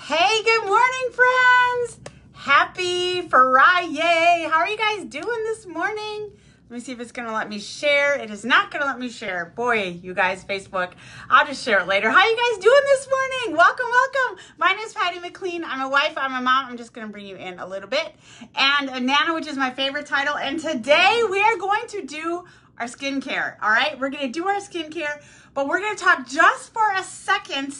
Hey, good morning, friends. Happy Friday. How are you guys doing this morning? Let me see if it's going to let me share. It is not going to let me share. Boy, you guys, Facebook. I'll just share it later. How are you guys doing this morning? Welcome, welcome. My name is Patty McLean. I'm a wife. I'm a mom. I'm just going to bring you in a little bit. And a Nana, which is my favorite title. And today we are going to do our skincare. All right, we're going to do our skincare, but we're going to talk just for a second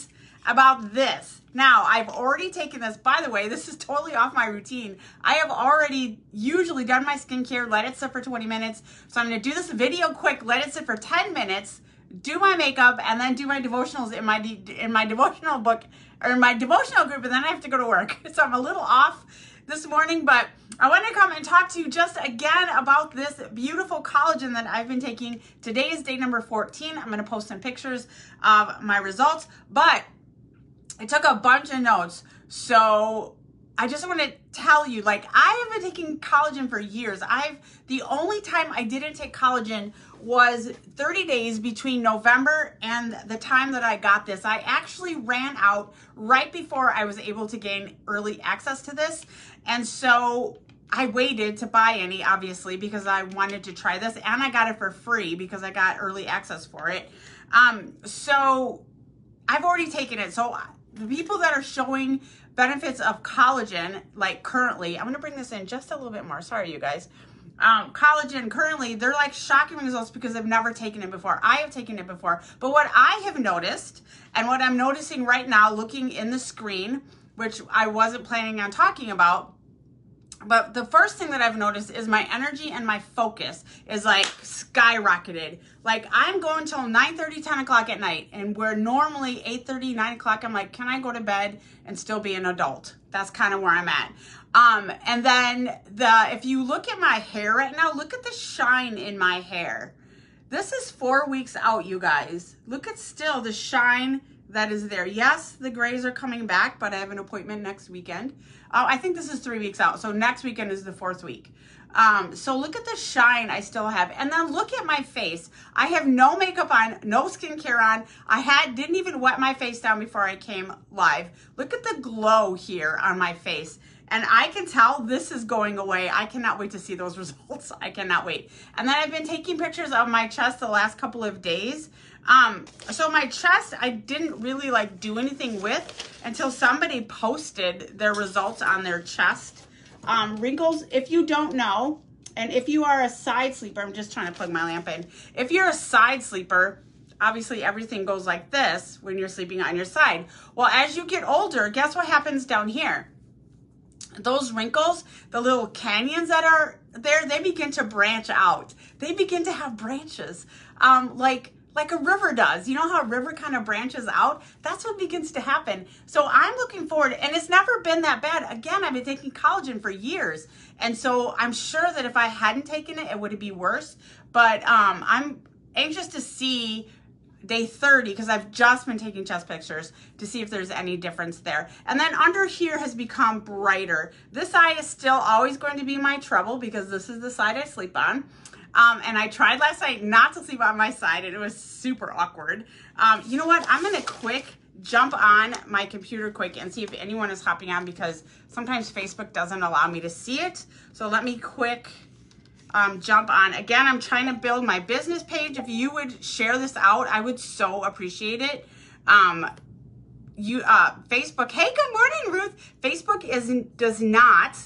about this. Now, I've already taken this. By the way, this is totally off my routine. I have already usually done my skincare, let it sit for 20 minutes. So I'm going to do this video quick, let it sit for 10 minutes, do my makeup, and then do my devotionals in my devotional book or in my devotional group, and then I have to go to work. So I'm a little off this morning, but I want to come and talk to you just again about this beautiful collagen that I've been taking. Today is day number 14. I'm going to post some pictures of my results, but I took a bunch of notes. So I just want to tell you, like, I have been taking collagen for years. The only time I didn't take collagen was 30 days between November and the time that I got this. I actually ran out right before I was able to gain early access to this. And so I waited to buy any, obviously, because I wanted to try this, and I got it for free because I got early access for it. So I've already taken it. So the people that are showing benefits of collagen, like currently, I'm going to bring this in just a little bit more. Sorry, you guys. Collagen currently, they're like shocking results because I've never taken it before. I have taken it before. But what I have noticed, and what I'm noticing right now looking in the screen, which I wasn't planning on talking about, but the first thing that I've noticed is my energy and my focus is like skyrocketed. Like I'm going till 9:30, 10 o'clock at night, and where normally 8:30, 9 o'clock, I'm like, can I go to bed and still be an adult? That's kind of where I'm at. And then if you look at my hair right now, look at the shine in my hair. This is 4 weeks out, you guys. Look at still the shine that is there. Yes, the grays are coming back, but I have an appointment next weekend. I think this is 3 weeks out. So next weekend is the 4th week. So look at the shine I still have. And then look at my face. I have no makeup on, no skincare on. Didn't even wet my face down before I came live. Look at the glow here on my face. And I can tell this is going away. I cannot wait to see those results. I cannot wait. And then I've been taking pictures of my chest the last couple of days. So my chest, I didn't really like do anything with until somebody posted their results on their chest. Wrinkles, if you don't know, and if you are a side sleeper, I'm just trying to plug my lamp in. If you're a side sleeper, obviously everything goes like this when you're sleeping on your side. Well, as you get older, guess what happens down here? Those wrinkles, the little canyons that are there, they begin to branch out. They begin to have branches, like a river does. You know how a river kind of branches out? That's what begins to happen. So I'm looking forward, and it's never been that bad. Again, I've been taking collagen for years. And so I'm sure that if I hadn't taken it, it would be worse. But I'm anxious to see day 30, because I've just been taking chest pictures to see if there's any difference there. And then under here has become brighter. This eye is still always going to be my trouble because this is the side I sleep on. And I tried last night not to sleep on my side, and it was super awkward. You know what? I'm going to quick jump on my computer quick and see if anyone is hopping on, because sometimes Facebook doesn't allow me to see it. So let me quick jump on. Again, I'm trying to build my business page. If you would share this out, I would so appreciate it. Facebook, hey, good morning, Ruth. Facebook does not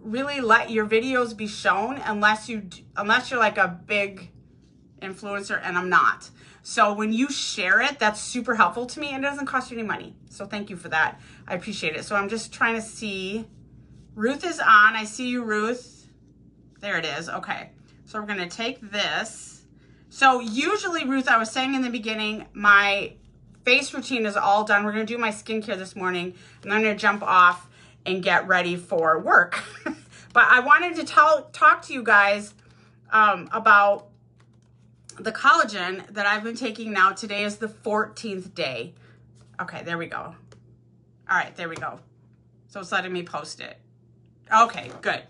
really let your videos be shown unless you're like a big influencer, and I'm not. So when you share it, that's super helpful to me, and it doesn't cost you any money. So thank you for that. I appreciate it. So I'm just trying to see. Ruth is on. I see you, Ruth. There it is. Okay. So we're going to take this. So usually, Ruth, I was saying in the beginning, my face routine is all done. We're going to do my skincare this morning, and I'm going to jump off and get ready for work. But I wanted to talk to you guys about the collagen that I've been taking now. Today is the 14th day. Okay, there we go. All right, there we go. So it's letting me post it. Okay, good.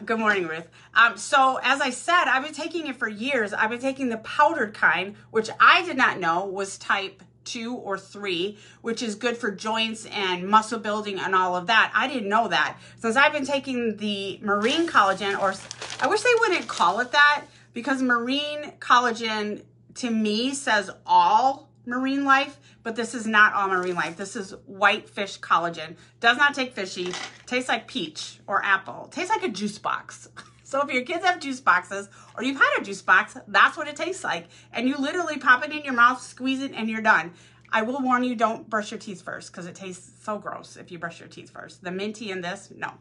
Good morning, Ruth. So as I said, I've been taking it for years. I've been taking the powdered kind, which I did not know was type 2 or 3, which is good for joints and muscle building and all of that. I didn't know that. Since I've been taking the marine collagen, or I wish they wouldn't call it that, because marine collagen to me says all marine life, but this is not all marine life. This is white fish collagen. Does not take fishy. Tastes like peach or apple. Tastes like a juice box. So if your kids have juice boxes or you've had a juice box, that's what it tastes like. And you literally pop it in your mouth, squeeze it, and you're done. I will warn you, don't brush your teeth first because it tastes so gross if you brush your teeth first. The minty in this, no.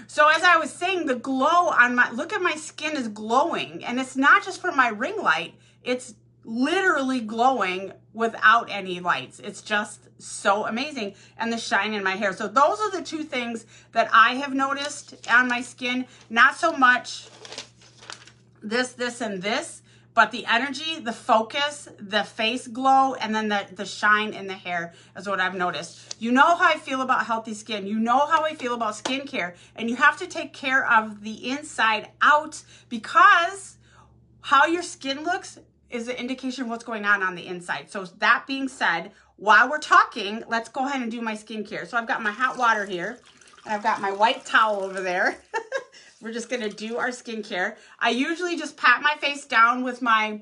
So as I was saying, the glow on my, look at my skin is glowing. And it's not just from my ring light. It's literally glowing without any lights. It's just so amazing. And the shine in my hair. So those are the 2 things that I have noticed on my skin. Not so much this, and this, but the energy, the focus, the face glow, and then the shine in the hair is what I've noticed. You know how I feel about healthy skin. You know how I feel about skincare. And you have to take care of the inside out, because how your skin looks is an indication of what's going on the inside. So that being said, while we're talking, let's go ahead and do my skincare. So I've got my hot water here, and I've got my white towel over there. We're just gonna do our skincare. I usually just pat my face down with my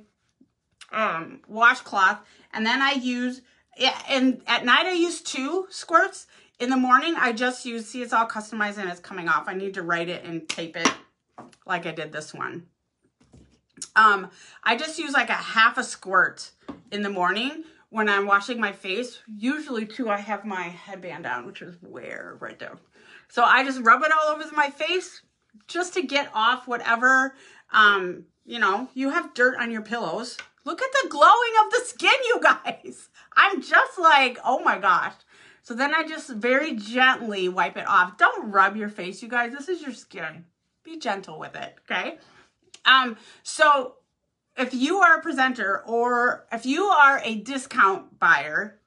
washcloth, and then I use, and at night I use 2 squirts. In the morning, I just use, see, it's all customized and it's coming off. I need to write it and tape it like I did this one. I just use like a half a squirt in the morning when I'm washing my face. Usually too, I have my headband on, which is where, right there. So I just rub it all over my face just to get off whatever, you know, you have dirt on your pillows. Look at the glowing of the skin, you guys. I'm just like, oh my gosh. So then I just very gently wipe it off. Don't rub your face, you guys. This is your skin. Be gentle with it, okay? So if you are a presenter, or if you are a discount buyer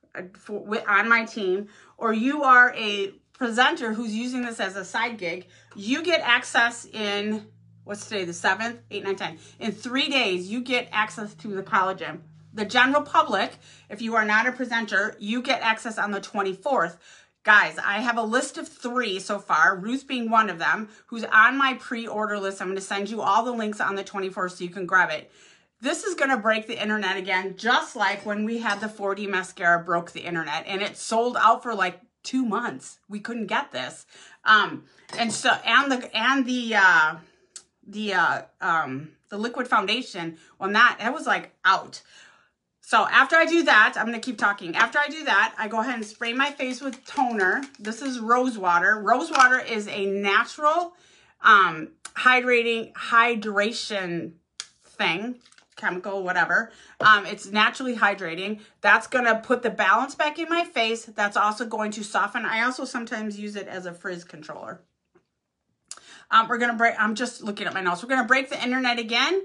on my team, or you are a presenter who's using this as a side gig, you get access in, what's today, the 7th, 8, 9, 10. In 3 days, you get access to the collagen. The general public, if you are not a presenter, you get access on the 24th. Guys, I have a list of 3 so far, Ruth being one of them, who's on my pre-order list. I'm going to send you all the links on the 24th so you can grab it. This is going to break the internet again, just like when we had the 4D mascara broke the internet, and it sold out for like 2 months. We couldn't get this. And so, the liquid foundation, when that was like out. So after I do that, I'm going to keep talking. After I do that, I go ahead and spray my face with toner. This is rose water. Rose water is a natural hydration thing, chemical, whatever. It's naturally hydrating. That's going to put the balance back in my face. That's also going to soften. I also sometimes use it as a frizz controller. I'm just looking at my notes. We're going to break the internet again.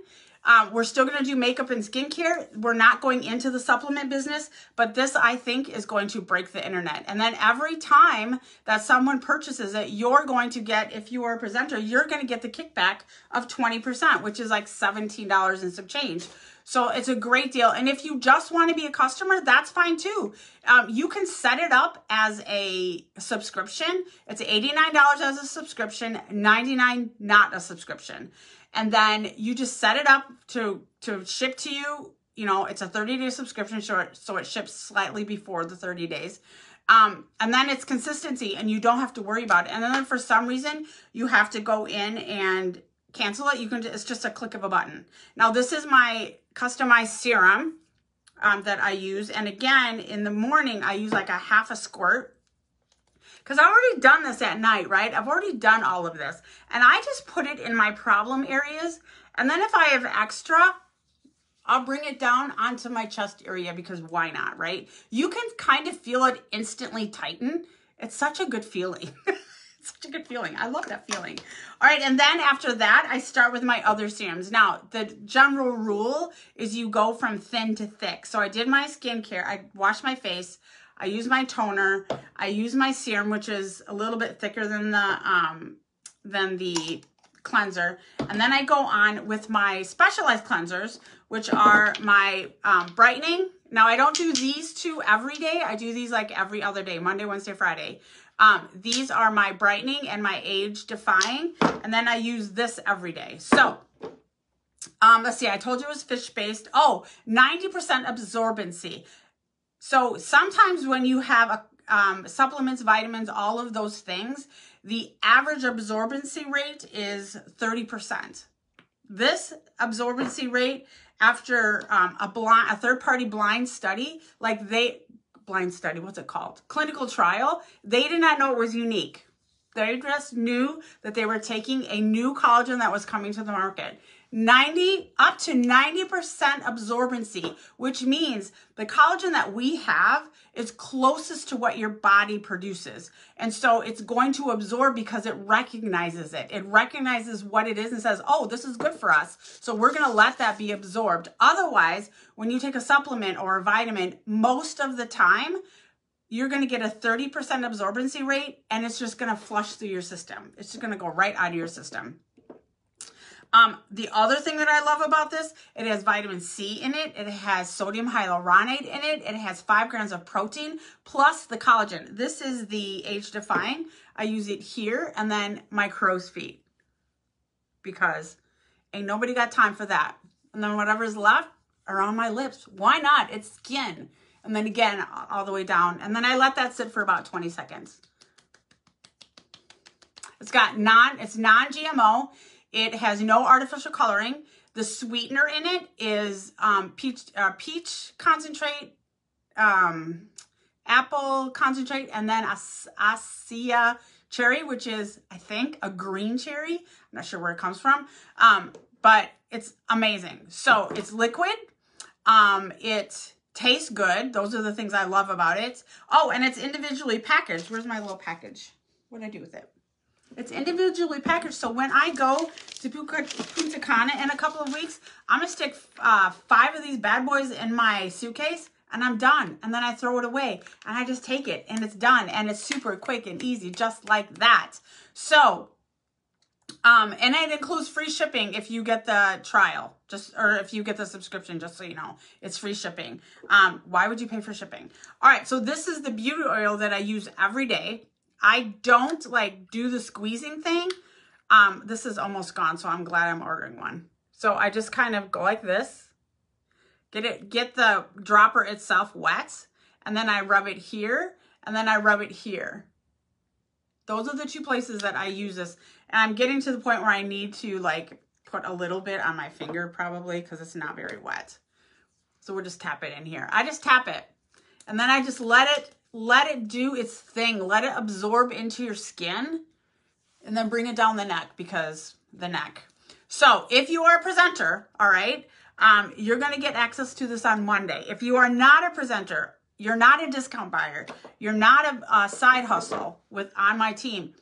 We're still going to do makeup and skincare. We're not going into the supplement business, but this, I think, is going to break the internet. And then every time that someone purchases it, you're going to get, if you are a presenter, you're going to get the kickback of 20%, which is like $17 and some change. So it's a great deal. And if you just want to be a customer, that's fine too. You can set it up as a subscription. It's $89 as a subscription, $99 not a subscription. And then you just set it up to ship to you. You know, it's a 30-day subscription, so it ships slightly before the 30 days. And then it's consistency, and you don't have to worry about it. And then for some reason, you have to go in and cancel it. It's just a click of a button. Now, this is my customized serum that I use. And again, in the morning, I use like a half a squirt. Because I've already done this at night, right? I've already done all of this. And I just put it in my problem areas. And then if I have extra, I'll bring it down onto my chest area, because why not, right? You can kind of feel it instantly tighten. It's such a good feeling. It's such a good feeling. I love that feeling. All right, and then after that, I start with my other serums. Now, the general rule is you go from thin to thick. So I did my skincare. I washed my face. I use my toner. I use my serum, which is a little bit thicker than the cleanser. And then I go on with my specialized cleansers, which are my brightening, Now, I don't do these two every day. I do these like every other day, Monday, Wednesday, Friday. These are my brightening and my age defying. And then I use this every day. So, let's see. I told you it was fish-based. Oh, 90% absorbency. So sometimes when you have supplements, vitamins, all of those things, the average absorbency rate is 30%. This absorbency rate, after a third-party blind study, what's it called? Clinical trial, they did not know it was unique. They just knew that they were taking a new collagen that was coming to the market. Up to 90% absorbency, which means the collagen that we have is closest to what your body produces. And so it's going to absorb because it recognizes it. It recognizes what it is and says, oh, this is good for us. So we're going to let that be absorbed. Otherwise, when you take a supplement or a vitamin, most of the time, you're going to get a 30% absorbency rate, and it's just going to flush through your system. It's just going to go right out of your system. The other thing that I love about this, it has vitamin C in it. It has sodium hyaluronate in it. It has 5 grams of protein plus the collagen. This is the age defying. I use it here and then my crow's feet because ain't nobody got time for that. And then whatever's left are on my lips. Why not? It's skin. And then again, all the way down. And then I let that sit for about 20 seconds. It's non-GMO. It has no artificial coloring. The sweetener in it is peach concentrate, apple concentrate, and then Acacia cherry, which is, I think, a green cherry. I'm not sure where it comes from, but it's amazing. So it's liquid. It tastes good. Those are the things I love about it. Oh, and it's individually packaged. Where's my little package? What did I do with it? It's individually packaged, so when I go to Punta Cana in a couple of weeks, I'm going to stick 5 of these bad boys in my suitcase, and I'm done. And then I throw it away, and I just take it, and it's done. And it's super quick and easy, just like that. So, and it includes free shipping if you get the trial, or if you get the subscription, just so you know. It's free shipping. Why would you pay for shipping? All right, so this is the beauty oil that I use every day. I don't like do the squeezing thing. This is almost gone, so I'm glad I'm ordering one. So I just kind of go like this, get the dropper itself wet, and then I rub it here, and then I rub it here. Those are the 2 places that I use this. And I'm getting to the point where I need to like put a little bit on my finger probably because it's not very wet. So we'll just tap it in here. I just tap it, and then I just let it do its thing. Let it absorb into your skin, and then bring it down the neck because the neck. So if you are a presenter, all right, you're going to get access to this on Monday. If you are not a presenter, you're not a discount buyer, you're not a side hustle on my team,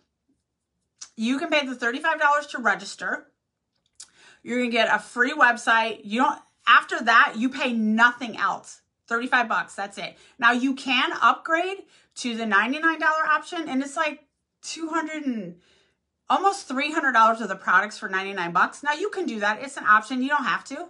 you can pay the $35 to register. You're going to get a free website. After that, you pay nothing else. 35 bucks, that's it. Now you can upgrade to the $99 option, and it's like almost $300 of the products for 99 bucks. Now you can do that. It's an option. You don't have to.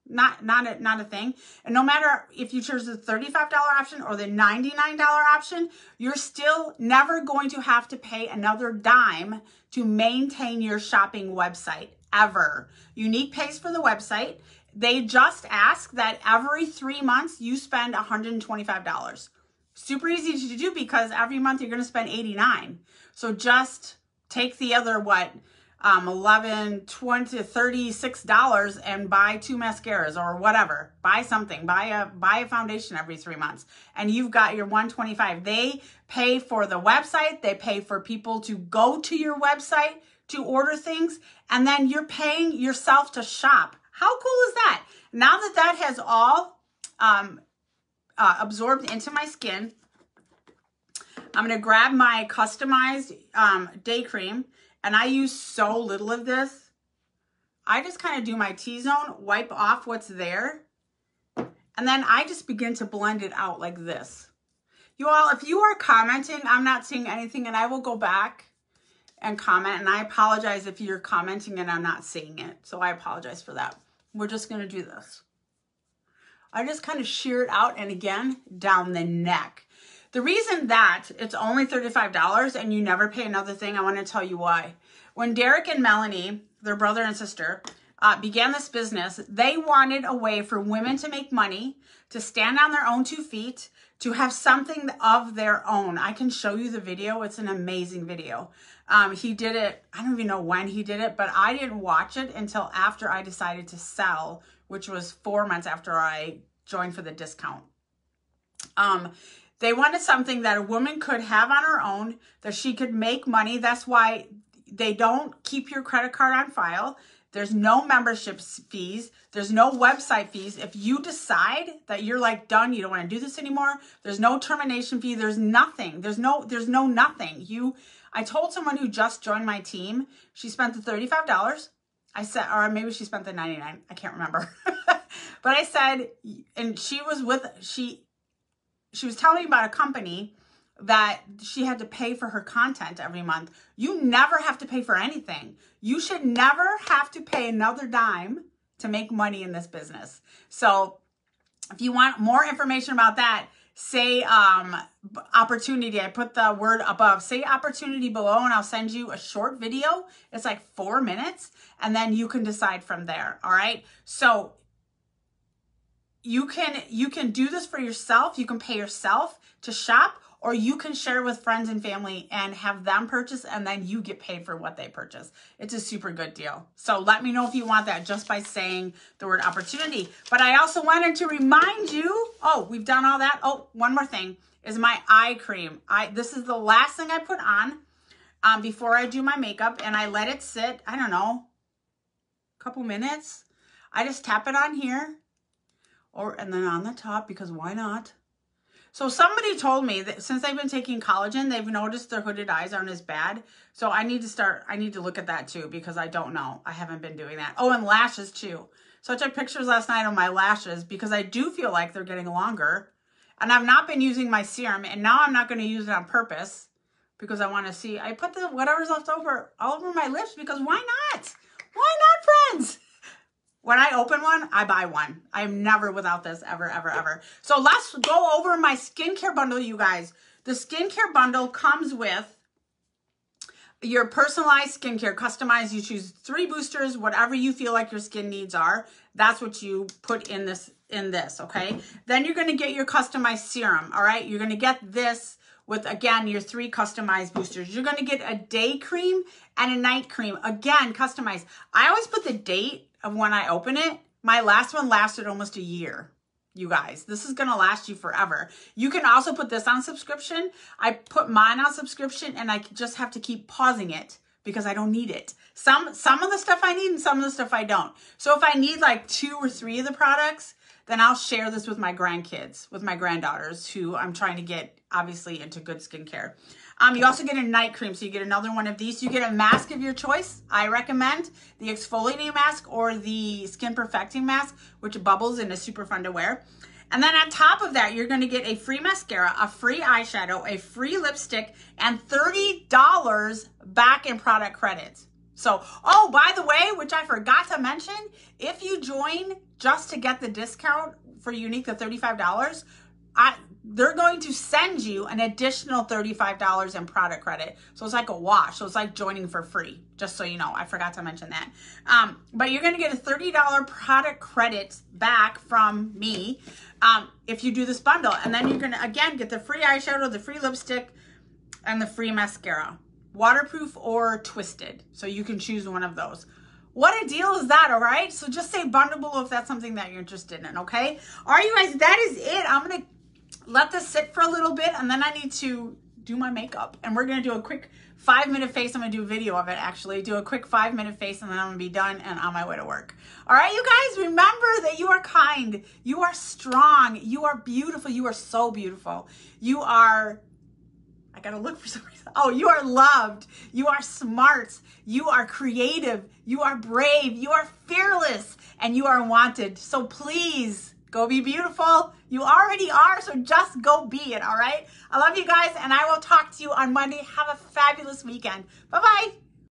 Not a thing. And no matter if you choose the $35 option or the $99 option, you're still never going to have to pay another dime to maintain your shopping website ever. Unique pays for the website. They just ask that every 3 months you spend $125. Super easy to do because every month you're going to spend $89. So just take the other, $11, $20, $36 and buy 2 mascaras or whatever. Buy something. Buy a foundation every 3 months, and you've got your $125. They pay for the website. They pay for people to go to your website to order things, and then you're paying yourself to shop. How cool is that? Now that that has all absorbed into my skin, I'm going to grab my customized day cream, and I use so little of this. I just kind of do my T-zone, wipe off what's there, and then I just begin to blend it out like this. You all, if you are commenting, I'm not seeing anything, and I will go back and comment, and I apologize if you're commenting and I'm not seeing it, so I apologize for that. We're just going to do this. I just kind of shear it out and again, down the neck. The reason that it's only $35 and you never pay another thing, I want to tell you why. When Derek and Melanie, their brother and sister, began this business, they wanted a way for women to make money, to stand on their own 2 feet, to have something of their own. I can show you the video. It's an amazing video. He did it, I don't even know when he did it, but I didn't watch it until after I decided to sell, which was 4 months after I joined for the discount. They wanted something that a woman could have on her own, that she could make money. That's why they don't keep your credit card on file. There's no membership fees. There's no website fees. If you decide that you're like done, you don't want to do this anymore, there's no termination fee. There's nothing. There's no nothing. I told someone who just joined my team, she spent the $35. I said, or maybe she spent the $99. I can't remember. But I said, and she was telling me about a company that she had to pay for her content every month. You never have to pay for anything. You should never have to pay another dime to make money in this business. So if you want more information about that, say opportunity. I put the word above. Say opportunity below and I'll send you a short video. It's like 4 minutes and then you can decide from there. All right. So you can do this for yourself. You can pay yourself to shop, or you can share with friends and family and have them purchase and then you get paid for what they purchase. It's a super good deal. So let me know if you want that just by saying the word opportunity. But I also wanted to remind you, oh, we've done all that. Oh, one more thing is my eye cream. This is the last thing I put on before I do my makeup, and I let it sit, I don't know, a couple minutes. I just tap it on here and then on the top, because why not? So somebody told me that since they've been taking collagen, they've noticed their hooded eyes aren't as bad. So I need to look at that too, because I don't know. I haven't been doing that. Oh, and lashes too. So I took pictures last night of my lashes because I do feel like they're getting longer. And I've not been using my serum, and now I'm not going to use it on purpose because I want to see. I put the whatever's left over all over my lips because why not? Why not, friends? When I open one, I buy one. I'm never without this, ever, ever, ever. So let's go over my skincare bundle, you guys. The skincare bundle comes with your personalized skincare, customized. You choose 3 boosters, whatever you feel like your skin needs are. That's what you put in this, okay? Then you're gonna get your customized serum, all right? You're gonna get this with, again, your 3 customized boosters. You're gonna get a day cream and a night cream. Again, customized. I always put the date of when I open it. My last one lasted almost a year, you guys. This is gonna last you forever. You can also put this on subscription. I put mine on subscription and I just have to keep pausing it because I don't need it. Some of the stuff I need and some of the stuff I don't. So if I need like 2 or 3 of the products, then I'll share this with my grandkids, with my granddaughters, who I'm trying to get obviously into good skincare. You also get a night cream, so you get another one of these. You get a mask of your choice. I recommend the exfoliating mask or the skin perfecting mask, which bubbles and is super fun to wear. And then on top of that, you're going to get a free mascara, a free eyeshadow, a free lipstick, and $30 back in product credits. So, oh, by the way, which I forgot to mention, if you join just to get the discount for Unique, the $35, they're going to send you an additional $35 in product credit. So it's like a wash. So it's like joining for free, just so you know. I forgot to mention that. But you're going to get a $30 product credit back from me if you do this bundle. And then you're going to, again, get the free eyeshadow, the free lipstick, and the free mascara. Waterproof or twisted. So you can choose one of those. What a deal is that, all right? So just say bundleable if that's something that you're interested in, okay? All right, you guys, that is it. I'm going to let this sit for a little bit, and then I need to do my makeup. And we're going to do a quick 5-minute face. I'm going to do a video of it, actually. Do a quick 5-minute face, and then I'm going to be done and on my way to work. All right, you guys, remember that you are kind. You are strong. You are beautiful. You are so beautiful. You are... I gotta look for some reason. Oh, you are loved. You are smart. You are creative. You are brave. You are fearless. And you are wanted. So please go be beautiful. You already are. So just go be it. All right. I love you guys. And I will talk to you on Monday. Have a fabulous weekend. Bye-bye.